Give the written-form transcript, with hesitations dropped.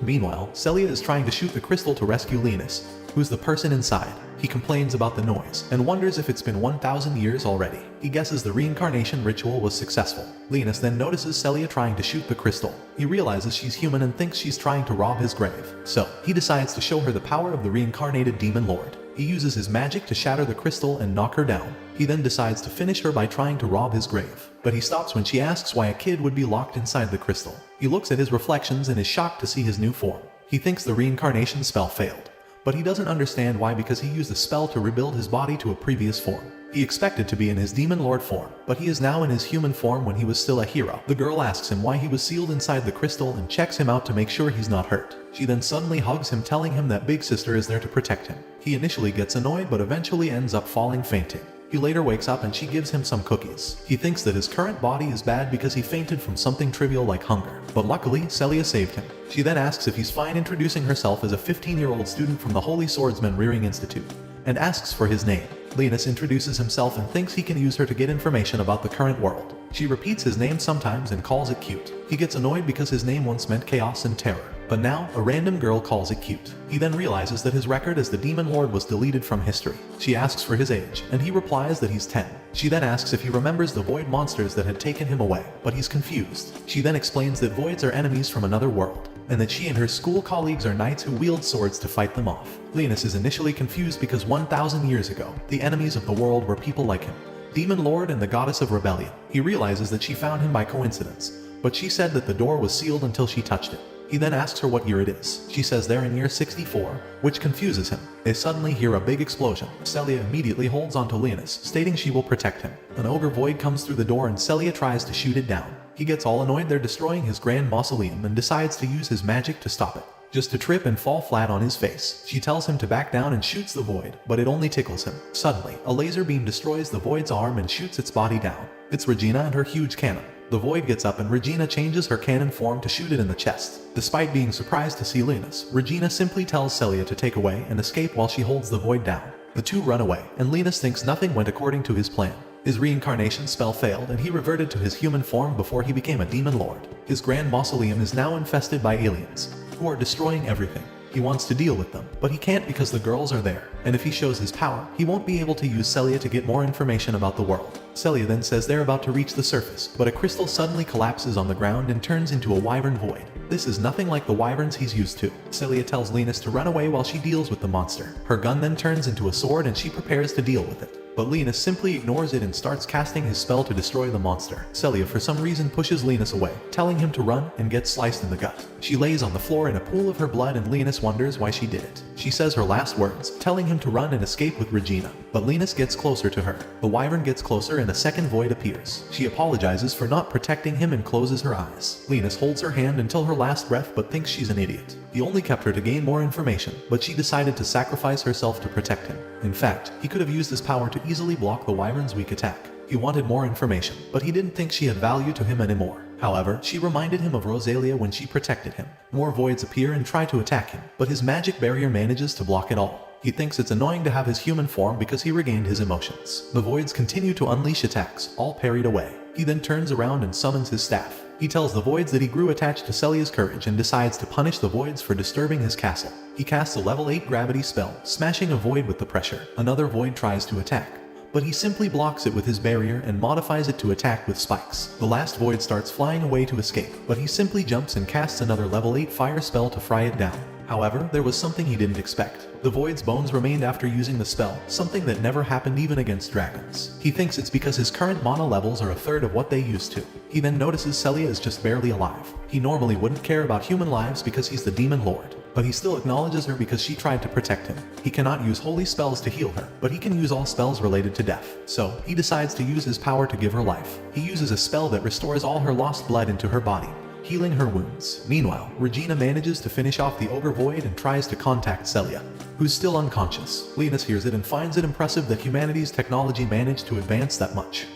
Meanwhile, Celia is trying to shoot the crystal to rescue Linus, who's the person inside. He complains about the noise and wonders if it's been 1,000 years already. He guesses the reincarnation ritual was successful. Linus then notices Celia trying to shoot the crystal. He realizes she's human and thinks she's trying to rob his grave. So, he decides to show her the power of the reincarnated demon lord. He uses his magic to shatter the crystal and knock her down. He then decides to finish her by trying to rob his grave. But he stops when she asks why a kid would be locked inside the crystal. He looks at his reflections and is shocked to see his new form. He thinks the reincarnation spell failed. But he doesn't understand why, because he used the spell to rebuild his body to a previous form. He expected to be in his demon lord form, but he is now in his human form when he was still a hero. The girl asks him why he was sealed inside the crystal and checks him out to make sure he's not hurt. She then suddenly hugs him, telling him that Big Sister is there to protect him. He initially gets annoyed but eventually ends up falling fainting. He later wakes up and she gives him some cookies. He thinks that his current body is bad because he fainted from something trivial like hunger. But luckily, Celia saved him. She then asks if he's fine, introducing herself as a 15-year-old student from the Holy Swordsman Rearing Institute, and asks for his name. Linus introduces himself and thinks he can use her to get information about the current world. She repeats his name sometimes and calls it cute. He gets annoyed because his name once meant chaos and terror. But now, a random girl calls it cute. He then realizes that his record as the Demon Lord was deleted from history. She asks for his age, and he replies that he's 10. She then asks if he remembers the void monsters that had taken him away, but he's confused. She then explains that voids are enemies from another world, and that she and her school colleagues are knights who wield swords to fight them off. Linus is initially confused because 1,000 years ago, the enemies of the world were people like him, Demon Lord and the Goddess of Rebellion. He realizes that she found him by coincidence, but she said that the door was sealed until she touched it. He then asks her what year it is. She says they're in year 64, which confuses him. They suddenly hear a big explosion. Celia immediately holds onto Linus, stating she will protect him. An ogre void comes through the door and Celia tries to shoot it down. He gets all annoyed they're destroying his grand mausoleum and decides to use his magic to stop it, just to trip and fall flat on his face. She tells him to back down and shoots the void, but it only tickles him. Suddenly, a laser beam destroys the void's arm and shoots its body down. It's Regina and her huge cannon. The void gets up and Regina changes her cannon form to shoot it in the chest. Despite being surprised to see Linus, Regina simply tells Celia to take away and escape while she holds the void down. The two run away, and Linus thinks nothing went according to his plan. His reincarnation spell failed and he reverted to his human form before he became a demon lord. His grand mausoleum is now infested by aliens, who are destroying everything. He wants to deal with them, but he can't because the girls are there, and if he shows his power, he won't be able to use Celia to get more information about the world. Celia then says they're about to reach the surface, but a crystal suddenly collapses on the ground and turns into a wyvern void. This is nothing like the wyverns he's used to. Celia tells Linus to run away while she deals with the monster. Her gun then turns into a sword and she prepares to deal with it. But Linus simply ignores it and starts casting his spell to destroy the monster. Celia for some reason pushes Linus away, telling him to run, and gets sliced in the gut. She lays on the floor in a pool of her blood and Linus wonders why she did it. She says her last words, telling him to run and escape with Regina. But Linus gets closer to her. The wyvern gets closer and a second void appears. She apologizes for not protecting him and closes her eyes. Linus holds her hand until her last breath but thinks she's an idiot. He only kept her to gain more information, but she decided to sacrifice herself to protect him. In fact, he could have used his power to easily block the wyvern's weak attack. He wanted more information, but he didn't think she had value to him anymore. However, she reminded him of Rosalia when she protected him. More voids appear and try to attack him, but his magic barrier manages to block it all. He thinks it's annoying to have his human form because he regained his emotions. The voids continue to unleash attacks, all parried away. He then turns around and summons his staff. He tells the voids that he grew attached to Celia's courage and decides to punish the voids for disturbing his castle. He casts a level 8 gravity spell, smashing a void with the pressure. Another void tries to attack, but he simply blocks it with his barrier and modifies it to attack with spikes. The last void starts flying away to escape, but he simply jumps and casts another level 8 fire spell to fry it down. However, there was something he didn't expect. The void's bones remained after using the spell, something that never happened even against dragons. He thinks it's because his current mana levels are a third of what they used to. He then notices Celia is just barely alive. He normally wouldn't care about human lives because he's the demon lord, but he still acknowledges her because she tried to protect him. He cannot use holy spells to heal her, but he can use all spells related to death. So, he decides to use his power to give her life. He uses a spell that restores all her lost blood into her body, healing her wounds. Meanwhile, Regina manages to finish off the ogre void and tries to contact Celia, who's still unconscious. Linus hears it and finds it impressive that humanity's technology managed to advance that much.